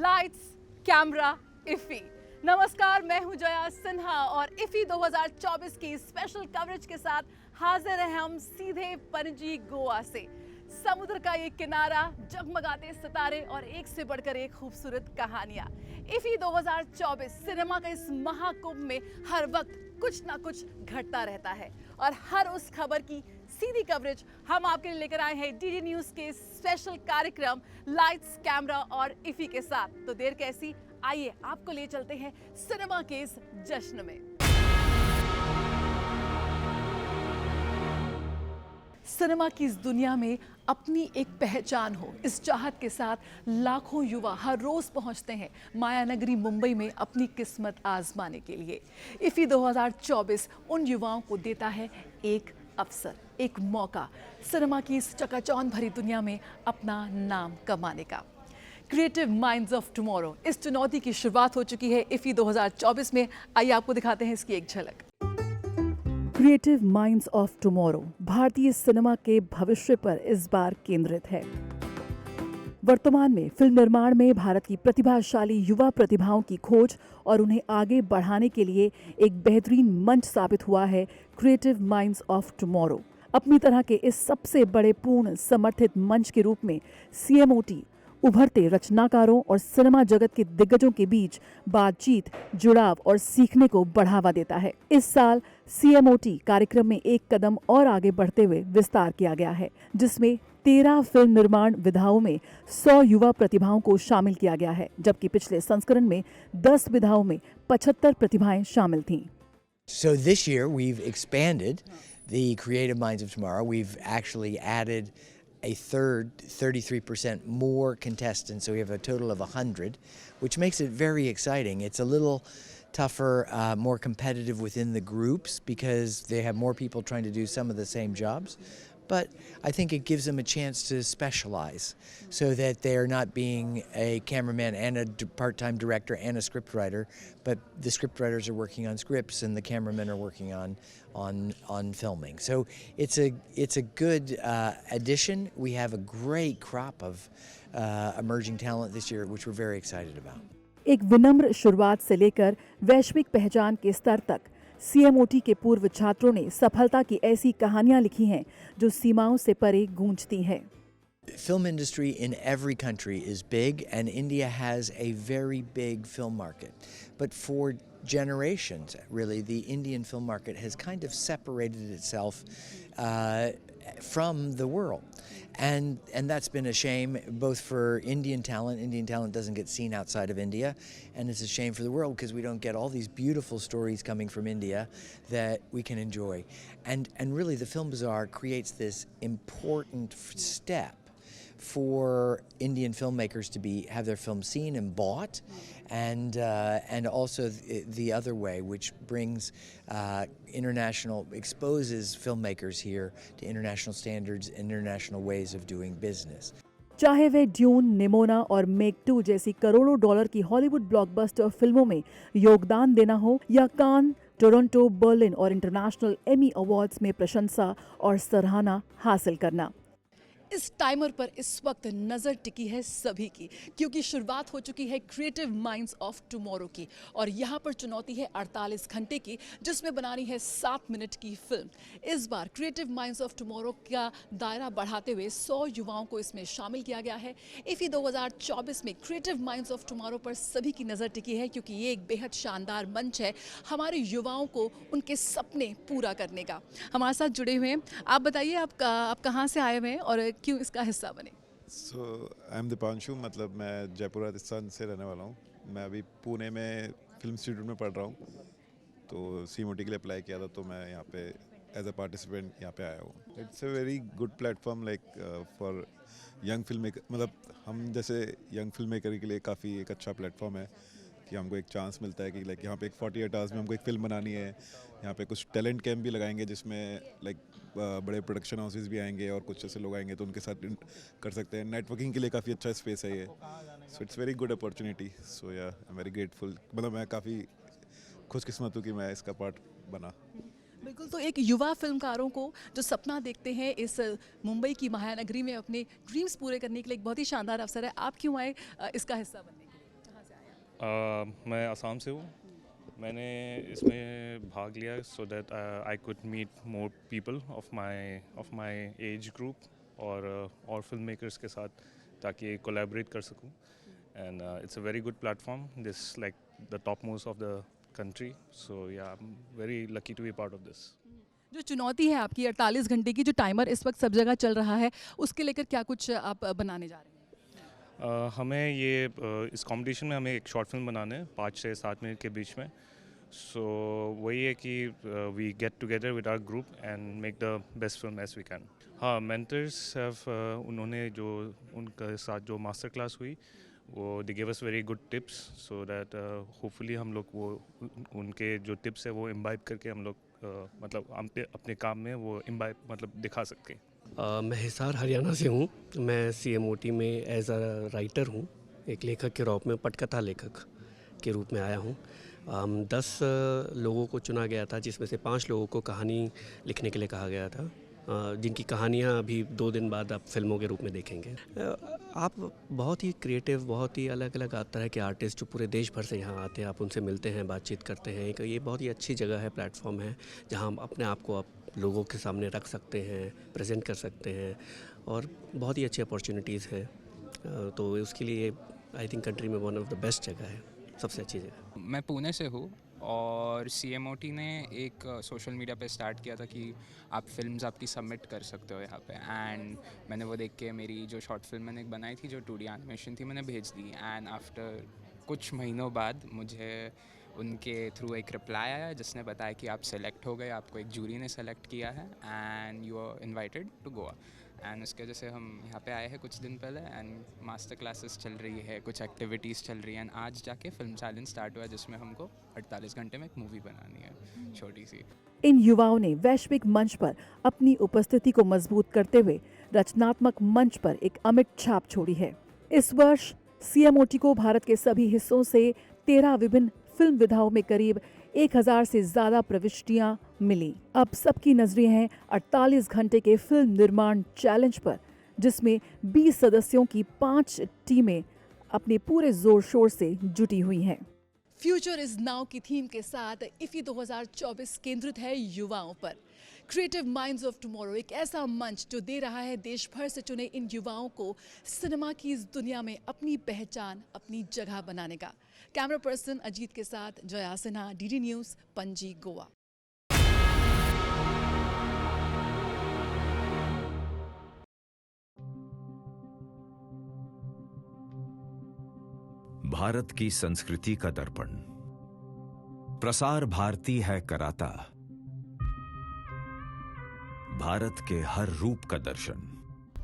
Lights camera IFFI. नमस्कार, मैं हूं जया सिन्हा और इफी 2024 की स्पेशल कवरेज के साथ हाजिर हैं हम सीधे पणजी गोवा से। समुद्र का ये किनारा, जगमगाते सितारे और एक से बढ़कर एक खूबसूरत कहानियां। इफी 2024 सिनेमा का इस महाकुंभ में हर वक्त कुछ ना कुछ घटता रहता है और हर उस खबर की सीधी कवरेज हम आपके लिए लेकर आए हैं डीडी न्यूज के स्पेशल कार्यक्रम लाइट्स कैमरा और इफी के साथ। तो देर कैसी, आइए आपको ले चलते हैं सिनेमा के इस जश्न में। सिनेमा की इस दुनिया में अपनी एक पहचान हो, इस चाहत के साथ लाखों युवा हर रोज पहुंचते हैं माया नगरी मुंबई में अपनी किस्मत आजमाने के लिए। इफी 2024 उन युवाओं को देता है एक अवसर, एक मौका सिनेमा की इस चकाचौंध भरी दुनिया में अपना नाम कमाने का। क्रिएटिव माइंड्स ऑफ टुमारो, इस चुनौती की शुरुआत हो चुकी है इफी 2024 में। आइए आपको दिखाते हैं इसकी एक झलक। क्रिएटिव माइंड्स ऑफ टुमारो भारतीय सिनेमा के भविष्य पर इस बार केंद्रित है। वर्तमान में फिल्म निर्माण में भारत की प्रतिभाशाली युवा प्रतिभाओं की खोज और उन्हें आगे बढ़ाने के लिए एक बेहतरीन मंच साबित हुआ है क्रिएटिव माइंड्स ऑफ टुमारो। अपनी तरह के इस सबसे बड़े पूर्ण समर्थित मंच के रूप में सीएमओटी उभरते रचनाकारों और सिनेमा जगत के दिग्गजों के बीच बातचीत, जुड़ाव और सीखने को बढ़ावा देता है। इस साल सीएमओटी कार्यक्रम में एक कदम और आगे बढ़ते हुए विस्तार किया गया है, जिसमें 13 फिल्म निर्माण विधाओं में 100 युवा प्रतिभाओं को शामिल किया गया है, जबकि पिछले संस्करण में 10 विधाओं में 75 प्रतिभाएं शामिल थीं। So this year we've expanded the Creative Minds of Tomorrow. We've actually added a third, 33% more contestants, so we have a total of 100, which makes it very exciting. It's a little tougher, more competitive within the groups because they have more people trying to do some of the same jobs. But I think it gives them a chance to specialize so that they're not being a cameraman and a part-time director and a scriptwriter, but the scriptwriters are working on scripts and the cameramen are working on filming. So it's a good addition. We have a great crop of emerging talent this year, which we're very excited about. एक विनम्र शुरुआत से लेकर वैश्विक पहचान के स्तर तक सीएमओटी के पूर्व छात्रों ने सफलता की ऐसी कहानियां लिखी हैं जो सीमाओं से परे गूंजती हैं। Film industry in every country is big, and India has a very big film market. But for generations, really, the Indian film market has kind of separated itself from the world. And that's been a shame, both for Indian talent. Indian talent doesn't get seen outside of India, and it's a shame for the world because we don't get all these beautiful stories coming from India that we can enjoy. And really, the Film Bazaar creates this important step for Indian filmmakers to have their film seen and bought, and also the other way, which brings exposes filmmakers here to international standards, international ways of doing business. चाहे वे dune, nimona और मेग 2 जैसी करोड़ों dollar की Hollywood blockbuster फिल्मों में योगदान देना हो या कान, टोरंटो, बर्लिन और इंटरनेशनल एमी अवार्ड्स में प्रशंसा और सराहना हासिल करना। इस टाइमर पर इस वक्त नज़र टिकी है सभी की, क्योंकि शुरुआत हो चुकी है क्रिएटिव माइंड्स ऑफ टुमारो की और यहाँ पर चुनौती है 48 घंटे की, जिसमें बनानी है 7 मिनट की फिल्म। इस बार क्रिएटिव माइंड्स ऑफ टुमारो का दायरा बढ़ाते हुए 100 युवाओं को इसमें शामिल किया गया है। इफी 2024 में क्रिएटिव माइंड्स ऑफ टुमारो पर सभी की नज़र टिकी है, क्योंकि ये एक बेहद शानदार मंच है हमारे युवाओं को उनके सपने पूरा करने का। हमारे साथ जुड़े हुए हैं, आप बताइए आप कहाँ से आए हुए हैं और क्यों इसका हिस्सा बने? आई एम दीपांशु, मतलब मैं जयपुर राजस्थान से रहने वाला हूँ। मैं अभी पुणे में फिल्म इंस्टीट्यूट में पढ़ रहा हूँ, तो सीएमओटी के लिए अप्लाई किया था, तो मैं यहाँ पे एज अ पार्टिसिपेंट यहाँ पे आया हूँ। It's a very good platform like for young film maker, मतलब हम जैसे यंग फिल्म मेकर के लिए काफ़ी एक अच्छा प्लेटफॉर्म है कि हमको एक चांस मिलता है कि लाइक यहाँ पे एक 48 आवर्स में हमको एक फिल्म बनानी है। यहाँ पे कुछ टैलेंट कैंप भी लगाएंगे जिसमें लाइक बड़े प्रोडक्शन हाउसेस भी आएंगे और कुछ ऐसे लोग आएंगे, तो उनके साथ कर सकते हैं। नेटवर्किंग के लिए काफ़ी अच्छा स्पेस है ये, so it's very good opportunity. So yeah I am very grateful, मतलब मैं काफ़ी खुशकिस्मत हूँ कि मैं इसका पार्ट बना। बिल्कुल, तो एक युवा फिल्मकारों को जो सपना देखते हैं इस मुंबई की महानगरी में अपने ड्रीम्स पूरे करने के लिए एक बहुत ही शानदार अवसर है। आप क्यों आए इसका हिस्सा बनने के लिए? मैं असम से हूँ। मैंने इसमें भाग लिया so that I could meet more people of my age group और फिल्म मेकर्स के साथ, ताकि कोलैबोरेट कर सकूँ। And it's a very good platform, this like the top most of the country, so yeah, I'm very lucky to be part of this. जो चुनौती है आपकी 48 घंटे की, जो टाइमर इस वक्त सब जगह चल रहा है, उसके लेकर क्या कुछ आप बनाने जा रहे हैं? हमें ये इस कंपटीशन में हमें एक शॉर्ट फिल्म बनाने हैं 5 से 7 मिनट के बीच में। सो वही है कि we get together with our group and make the best film as we can. हाँ, मेंटर्स हैव उन्होंने जो उनके साथ जो मास्टर क्लास हुई, वो they give us very good tips, so that hopefully हम लोग वो उनके जो टिप्स है वो इम्बाइब करके हम लोग मतलब अपने काम में वो इम्बाइब मतलब दिखा सकते हैं। मैं हिसार हरियाणा से हूँ। मैं CMOT में एज अ राइटर हूँ, एक लेखक के रूप में, पटकथा लेखक के रूप में आया हूँ। 10 लोगों को चुना गया था, जिसमें से 5 लोगों को कहानी लिखने के लिए कहा गया था, जिनकी कहानियाँ अभी 2 दिन बाद आप फिल्मों के रूप में देखेंगे। आप बहुत ही क्रिएटिव, बहुत ही अलग अलग तरह के आर्टिस्ट जो पूरे देश भर से यहाँ आते हैं, आप उनसे मिलते हैं, बातचीत करते हैं। ये बहुत ही अच्छी जगह है, प्लेटफॉर्म है, जहाँ हम अपने आप को लोगों के सामने रख सकते हैं, प्रेजेंट कर सकते हैं, और बहुत ही अच्छी अपॉर्चुनिटीज़ हैं। तो उसके लिए आई थिंक कंट्री में वन ऑफ द बेस्ट जगह है, सबसे अच्छी जगह। मैं पुणे से हूँ और CMOT ने एक सोशल मीडिया पे स्टार्ट किया था कि आप फिल्म्स आपकी सबमिट कर सकते हो यहाँ पे, एंड मैंने वो देख के मेरी जो शॉर्ट फिल्म मैंने बनाई थी, जो 2D एनिमेशन थी, मैंने भेज दी। एंड आफ्टर कुछ महीनों बाद मुझे उनके थ्रू एक रिप्लाई आया जिसने बताया कि आप सेलेक्ट हो गए, आपको एक जूरी ने सेलेक्ट किया है and you are invited to Goa. And उसके वजह से हम यहाँ पे आए हैं कुछ दिन पहले, एंड मास्टर क्लासेस चल रही है, कुछ एक्टिविटीज़ चल रही हैं, एंड आज जाके फिल्म चैलेंज स्टार्ट हुआ है, जिसमें हमको 48 घंटे में एक मूवी बनानी है छोटी सी। इन युवाओं ने वैश्विक मंच पर अपनी उपस्थिति को मजबूत करते हुए रचनात्मक मंच पर एक अमिट छाप छोड़ी है। इस वर्ष CMOT को भारत के सभी हिस्सों से 13 विभिन्न फिल्म विधाओं में करीब 1000 से ज्यादा प्रविष्टियां मिली। अब सबकी नजरें हैं 48 घंटे के फिल्म निर्माण चैलेंज पर, जिसमें 20 सदस्यों की 5 टीमें अपने पूरे जोर शोर से जुटी हुई हैं। फ्यूचर इज नाउ की थीम के साथ इफ़ी 2024 केंद्रित है युवाओं पर। क्रिएटिव माइंड्स ऑफ टुमारो एक ऐसा मंच जो दे रहा है देश भर से चुने इन युवाओं को सिनेमा की इस दुनिया में अपनी पहचान, अपनी जगह बनाने का। कैमरा पर्सन अजीत के साथ जया सिन्हा, DD न्यूज़, पणजी, गोवा। भारत की संस्कृति का दर्पण प्रसार भारती है कराता, भारत के हर रूप का दर्शन।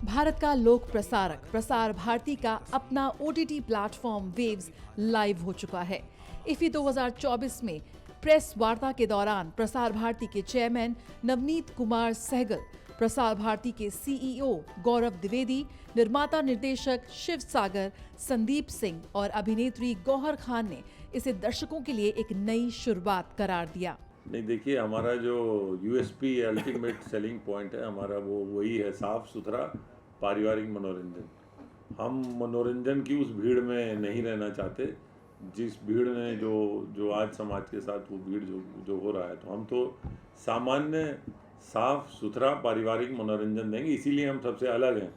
भारत का लोक प्रसारक प्रसार भारती का अपना OTT प्लेटफॉर्म वेव्स लाइव हो चुका है। इफ़ी 2024 में प्रेस वार्ता के दौरान प्रसार भारती के चेयरमैन नवनीत कुमार सहगल, प्रसार भारती के CEO गौरव द्विवेदी, निर्माता निर्देशक शिव सागर, संदीप सिंह और अभिनेत्री गौहर खान ने इसे दर्शकों के लिए एक नई शुरुआत करार दिया। नहीं, देखिए, हमारा जो USP अल्टीमेट सेलिंग पॉइंट है हमारा, वो वही है, साफ सुथरा पारिवारिक मनोरंजन। हम मनोरंजन की उस भीड़ में नहीं रहना चाहते, जिस भीड़ में जो आज समाज के साथ वो भीड़ जो हो रहा है। तो हम तो सामान्य साफ सुथरा पारिवारिक मनोरंजन देंगे, इसीलिए हम सबसे अलग हैं।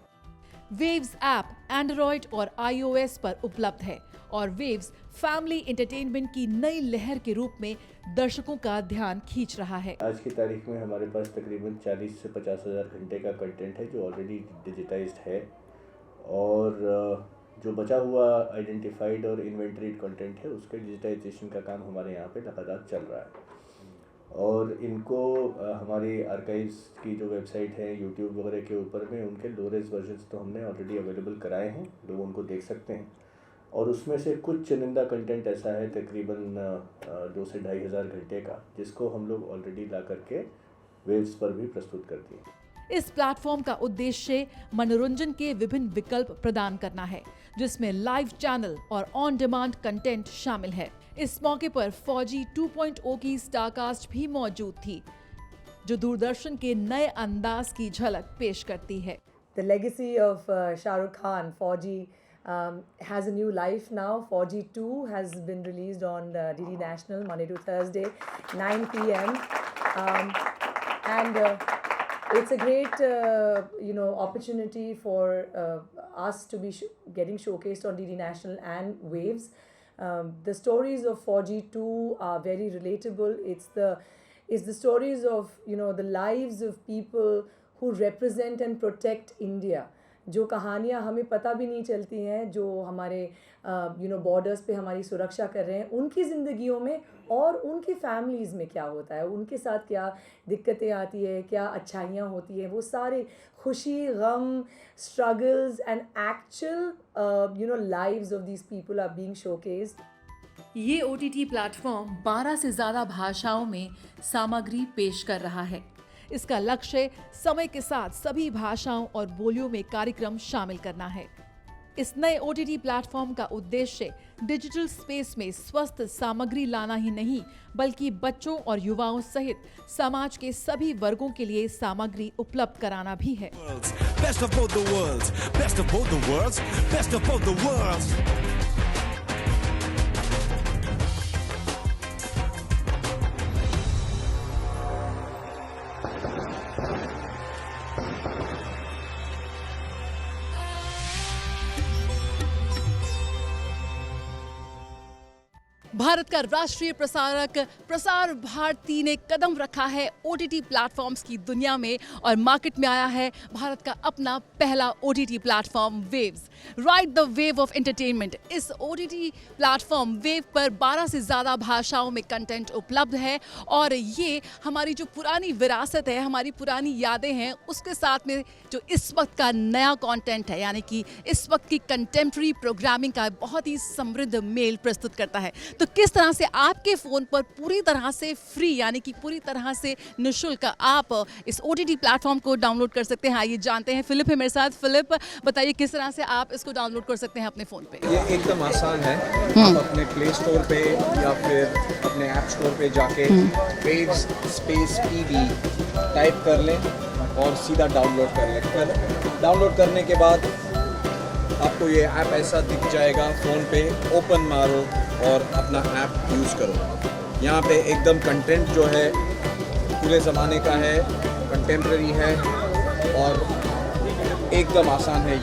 वेव्स ऐप एंड्रॉयड और iOS पर उपलब्ध है और वेव्स फैमिली एंटरटेनमेंट की नई लहर के रूप में दर्शकों का ध्यान खींच रहा है। आज की तारीख में हमारे पास तकरीबन 40 से 50 हज़ार घंटे का कंटेंट है जो ऑलरेडी डिजिटाइज्ड है, और जो बचा हुआ आइडेंटिफाइड और इन्वेंटरीड कंटेंट है उसके डिजिटाइजेशन का काम हमारे यहाँ पे लगातार चल रहा है। और इनको हमारी आर्काइव्स की जो वेबसाइट है, यूट्यूब वगैरह के ऊपर में उनके लो रेज वर्जन्स तो हमने ऑलरेडी अवेलेबल कराए हैं, लोग उनको देख सकते हैं। और उसमें से कुछ चुनिंदा कंटेंट ऐसा है तकरीबन 2 से 2.5 हज़ार घंटे का, जिसको हम लोग ऑलरेडी ला करके वेव्स पर भी प्रस्तुत कर दिए। इस प्लेटफॉर्म का उद्देश्य मनोरंजन के विभिन्न विकल्प प्रदान करना है, जिसमें लाइव चैनल और ऑन डिमांड कंटेंट शामिल है। इस मौके पर फौजी 2.0 की स्टारकास्ट भी मौजूद थी, जो दूरदर्शन के नए अंदाज की झलक पेश करती है। The legacy of Shah Rukh Khan, Fauji, has a new life now. 4G 2 has been released on DD National Monday to Thursday, 9 p.m. And it's a great, opportunity for us to be getting showcased on DD National and Waves. The stories of 4G 2 are very relatable. It's the stories of the lives of people who represent and protect India. जो कहानियाँ हमें पता भी नहीं चलती हैं, जो हमारे बॉर्डर्स पे हमारी सुरक्षा कर रहे हैं, उनकी ज़िंदगियों में और उनकी फैमिलीज़ में क्या होता है, उनके साथ क्या दिक्कतें आती है, क्या अच्छाइयाँ होती हैं, वो सारे खुशी, गम, struggles and actual lives of these people are being showcased. ये OTT प्लेटफॉर्म 12 से ज़्यादा भाषाओं में सामग्री पेश कर रहा है। इसका लक्ष्य समय के साथ सभी भाषाओं और बोलियों में कार्यक्रम शामिल करना है। इस नए OTT प्लेटफॉर्म का उद्देश्य डिजिटल स्पेस में स्वस्थ सामग्री लाना ही नहीं, बल्कि बच्चों और युवाओं सहित समाज के सभी वर्गों के लिए सामग्री उपलब्ध कराना भी है। Best of both the worlds, best of both the worlds, best of both the worlds. Bharat का राष्ट्रीय प्रसारक प्रसार भारती ने कदम रखा है OTT प्लेटफॉर्म्स की दुनिया में और मार्केट में आया है भारत का अपना पहला OTT platform waves. Ride the wave of entertainment. इस OTT प्लेटफॉर्म वेव पर 12 से ज़्यादा भाषाओं में कंटेंट उपलब्ध है और ये हमारी जो पुरानी विरासत है, हमारी पुरानी यादें हैं, उसके साथ में जो इस वक्त का नया कंटेंट है, यानी कि इस वक्त की कंटेम्प्रेरी प्रोग्रामिंग का बहुत ही समृद्ध मेल प्रस्तुत करता है। तो किस तरह से आपके फ़ोन पर पूरी तरह से फ्री, यानी कि पूरी तरह से निःशुल्क आप इस OTT प्लेटफॉर्म को डाउनलोड कर सकते हैं। आइए जानते हैं। फिलिप है मेरे साथ। फिलिप, बताइए किस तरह से आप इसको डाउनलोड कर सकते हैं अपने फ़ोन पे। ये एकदम आसान है। आप अपने प्ले स्टोर पे या फिर अपने ऐप स्टोर पे जाके वेव्स स्पेस PV टाइप कर लें और सीधा डाउनलोड कर लें। डाउनलोड करने के बाद आपको ये ऐप ऐसा दिख जाएगा, फ़ोन पे ओपन मारो और अपना ऐप यूज़ करो। यहाँ पे एकदम कंटेंट जो है पूरे ज़माने का है, कंटेम्प्रेरी है और एकदम आसान है,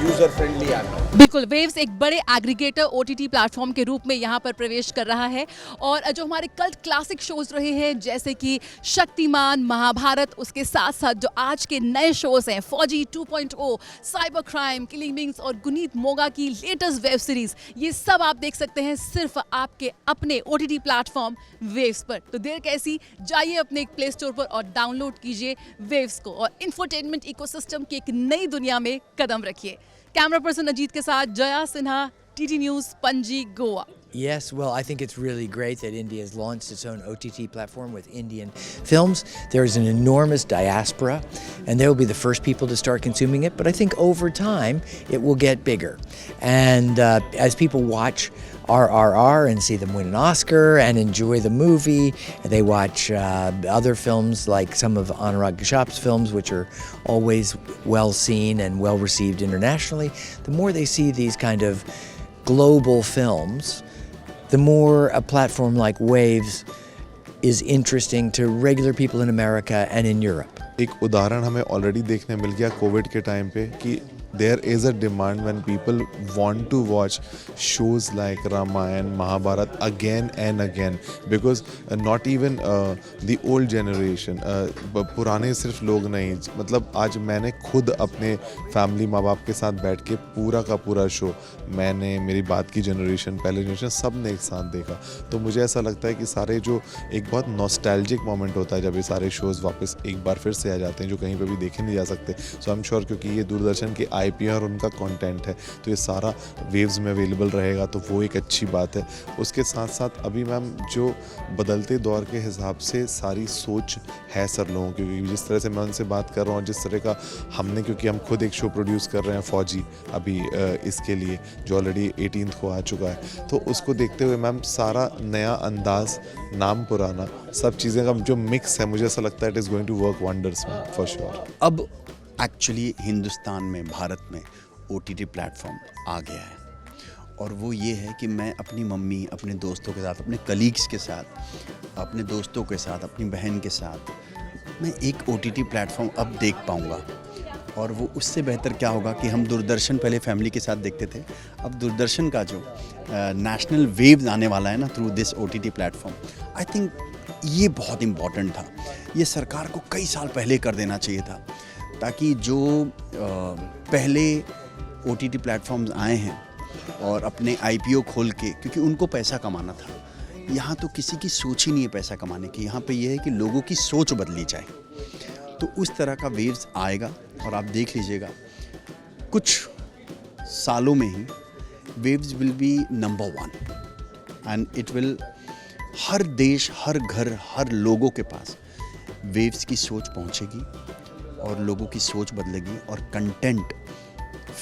यूज़र फ्रेंडली ऐप है। बिल्कुल, वेव्स एक बड़े एग्रीगेटर OTT प्लेटफॉर्म के रूप में यहाँ पर प्रवेश कर रहा है और जो हमारे कल्ट क्लासिक शोज रहे हैं जैसे कि शक्तिमान, महाभारत, उसके साथ साथ जो आज के नए शोज हैं 4G 2.0, cyber crime, killing wings और गुनीत मोगा की लेटेस्ट वेब सीरीज, ये सब आप देख सकते हैं सिर्फ आपके अपने OTT प्लेटफॉर्म वेव्स पर। तो देर कैसी, जाइए अपने प्ले स्टोर पर और डाउनलोड कीजिए वेव्स को और इंफोटेनमेंट इकोसिस्टम की एक नई दुनिया में कदम रखिए। कैमरा पर्सन अजीत के साथ Jaya Sinha, TT news, Panaji, Goa. Yes, well, I think it's really great that India has launched its own OTT platform with Indian films. There is an enormous diaspora, and they will be the first people to start consuming it. But I think over time, it will get bigger. And as people watch RRR and see them win an Oscar and enjoy the movie, they watch other films like some of Anurag Kashyap's films, which are always well seen and well received internationally. The more they see these kind of global films, the more a platform like Waves is interesting to regular people in America and in Europe. एक उदाहरण हमें already देखने मिल गया Covid के time पे कि there is a demand when people want to watch shows like Ramayana, Mahabharata again and again because not even the old generation, पुराने सिर्फ लोग नहीं, मतलब आज मैंने खुद अपने फैमिली माँ बाप के साथ बैठ के पूरा का पूरा शो, मैंने, मेरी बात की जनरेशन, पहले जनरेशन, सब ने एक साथ देखा। तो मुझे ऐसा लगता है कि सारे जो एक बहुत नॉस्टैल्जिक मोमेंट होता है जब ये सारे शोज़ वापस एक बार फिर से आ जाते हैं जो कहीं पे भी देखे नहीं जा सकते। सो आई एम श्योर क्योंकि ये दूरदर्शन के IP और उनका कंटेंट है तो ये सारा वेव्स में अवेलेबल रहेगा, तो वो एक अच्छी बात है। उसके साथ साथ अभी मैम जो बदलते दौर के हिसाब से सारी सोच है सर लोगों की, क्योंकि जिस तरह से मैं उनसे बात कर रहा हूँ, जिस तरह का हमने, क्योंकि हम खुद एक शो प्रोड्यूस कर रहे हैं 4G अभी इसके लिए जो ऑलरेडी 18th को आ चुका है, तो उसको देखते हुए मैम सारा नया अंदाज, नाम पुराना, सब चीज़ें का जो मिक्स है, मुझे ऐसा लगता है it is going to work wonders for sure. अब एक्चुअली हिंदुस्तान में, भारत में OTT प्लेटफॉर्म आ गया है, और वो ये है कि मैं अपनी मम्मी, अपने दोस्तों के साथ, अपने कलीग्स के साथ, अपने दोस्तों के साथ, अपनी बहन के साथ मैं एक OTT प्लेटफॉर्म अब देख पाऊँगा। और वो उससे बेहतर क्या होगा कि हम दूरदर्शन पहले फैमिली के साथ देखते थे, अब दूरदर्शन का जो नेशनल वेव आने वाला है ना through this OTT platform, I think ये बहुत इम्पॉर्टेंट था। ये सरकार को कई साल पहले कर देना चाहिए था, ताकि जो पहले OTT प्लेटफॉर्म्स आए हैं और अपने IPO खोल के, क्योंकि उनको पैसा कमाना था, यहाँ तो किसी की सोच ही नहीं है पैसा कमाने की, यहाँ पे ये है कि लोगों की सोच बदली जाए। तो उस तरह का वेव्स आएगा और आप देख लीजिएगा कुछ सालों में ही waves will be number 1 and it will, हर देश, हर घर, हर लोगों के पास वेव्स की सोच पहुंचेगी और लोगों की सोच बदलेगी और कंटेंट,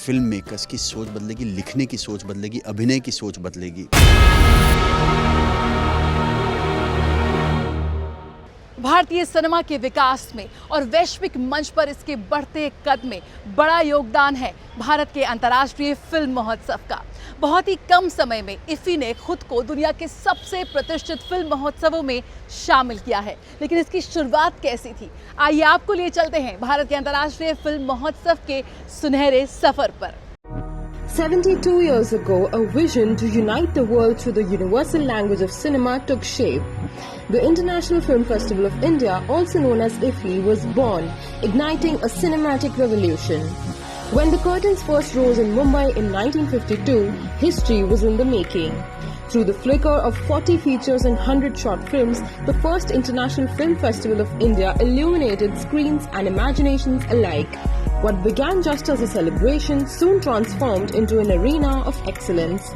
फिल्म मेकर्स की सोच बदलेगी, लिखने की सोच बदलेगी, अभिनय की सोच बदलेगी। भारतीय सिनेमा के विकास में और वैश्विक मंच पर इसके बढ़ते कद में बड़ा योगदान है भारत के अंतर्राष्ट्रीय फिल्म महोत्सव का। बहुत ही कम समय में इफ़ी ने खुद को दुनिया के सबसे प्रतिष्ठित फिल्म महोत्सवों में शामिल किया है, लेकिन इसकी शुरुआत कैसी थी? आइए आपको लिए चलते हैं भारत के अंतर्राष्ट्रीय फिल्म महोत्सव के सुनहरे सफर पर। 72 years ago, a vision to unite the world through the universal language of cinema took shape. The International Film Festival of India, also known as IFFI, was born, igniting a cinematic revolution. When the curtains first rose in Mumbai in 1952, history was in the making. Through the flicker of 40 features and 100 short films, the first International Film Festival of India illuminated screens and imaginations alike. What began just as a celebration soon transformed into an arena of excellence.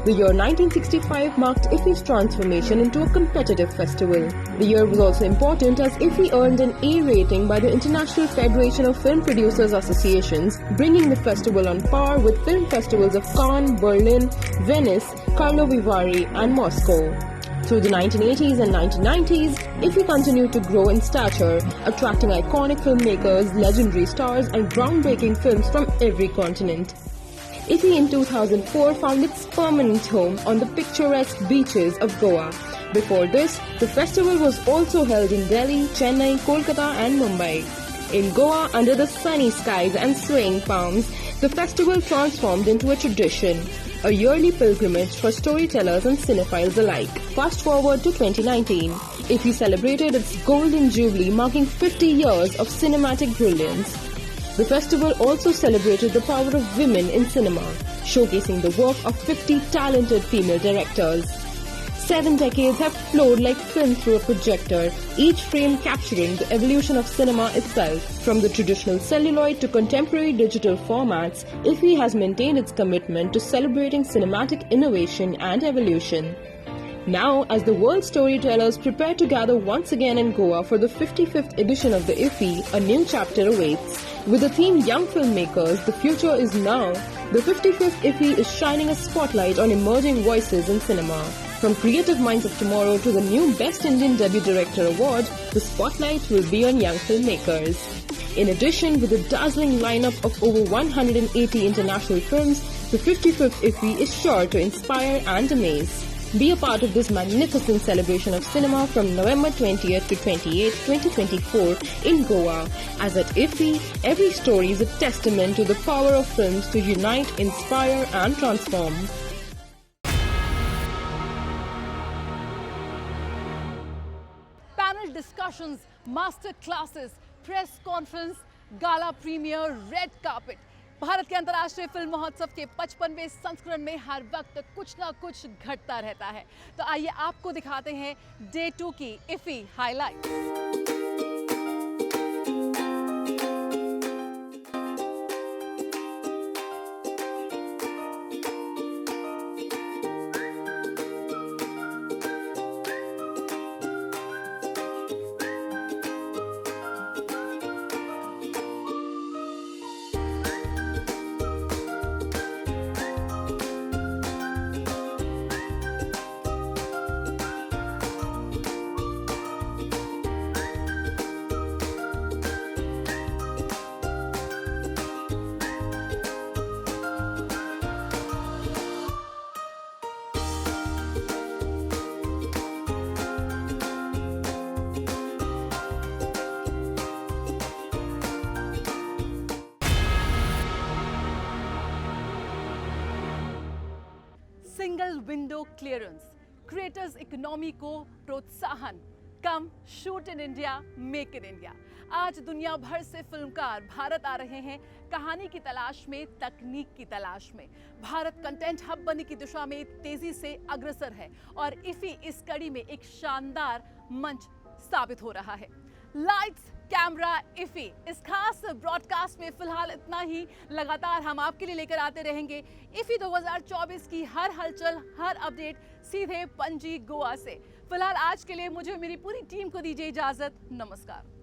The year 1965 marked IFFI's transformation into a competitive festival. The year was also important as IFFI earned an A rating by the International Federation of Film Producers Associations, bringing the festival on par with film festivals of Cannes, Berlin, Venice, Karlovy Vary and Moscow. Through the 1980s and 1990s, IFFI continued to grow in stature, attracting iconic filmmakers, legendary stars and groundbreaking films from every continent. IFFI in 2004 found its permanent home on the picturesque beaches of Goa. Before this, the festival was also held in Delhi, Chennai, Kolkata and Mumbai. In Goa, under the sunny skies and swaying palms, the festival transformed into a tradition, a yearly pilgrimage for storytellers and cinephiles alike. Fast forward to 2019, IFFI celebrated its golden jubilee, marking 50 years of cinematic brilliance. The festival also celebrated the power of women in cinema, showcasing the work of 50 talented female directors. 7 decades have flowed like film through a projector, each frame capturing the evolution of cinema itself. From the traditional celluloid to contemporary digital formats, IFFI has maintained its commitment to celebrating cinematic innovation and evolution. Now, as the world's storytellers prepare to gather once again in Goa for the 55th edition of the IFFI, a new chapter awaits. With the theme Young Filmmakers, the future is now, the 55th IFFI is shining a spotlight on emerging voices in cinema. From Creative Minds of Tomorrow to the new Best Indian Debut Director Award, the spotlight will be on young filmmakers. In addition, with a dazzling lineup of over 180 international films, the 55th IFFI is sure to inspire and amaze. Be a part of this magnificent celebration of cinema from November 20th to 28th, 2024 in Goa. As at IFFI, every story is a testament to the power of films to unite, inspire and transform. Panel discussions, master classes, press conference, gala premiere, red carpet. Bharat के अंतर्राष्ट्रीय film महोत्सव के 55वें संस्करण में हर वक्त कुछ ना कुछ घटता रहता है। तो आइए आपको दिखाते हैं डे 2 की IFFI highlights. Single window clearance, creators economy को प्रोत्साहन, come shoot in India, make in India. आज दुनिया भर से फिल्मकार भारत आ रहे हैं कहानी की तलाश में, तकनीक की तलाश में। भारत कंटेंट हब बनने की दिशा में तेजी से अग्रसर है और इफी इस कड़ी में एक शानदार मंच साबित हो रहा है। लाइट्स कैमरा इफी, इस खास ब्रॉडकास्ट में फिलहाल इतना ही। लगातार हम आपके लिए लेकर आते रहेंगे इफी 2024 की हर हलचल, हर अपडेट सीधे पणजी गोवा से। फिलहाल आज के लिए मुझे मेरी पूरी टीम को दीजिए इजाजत। नमस्कार।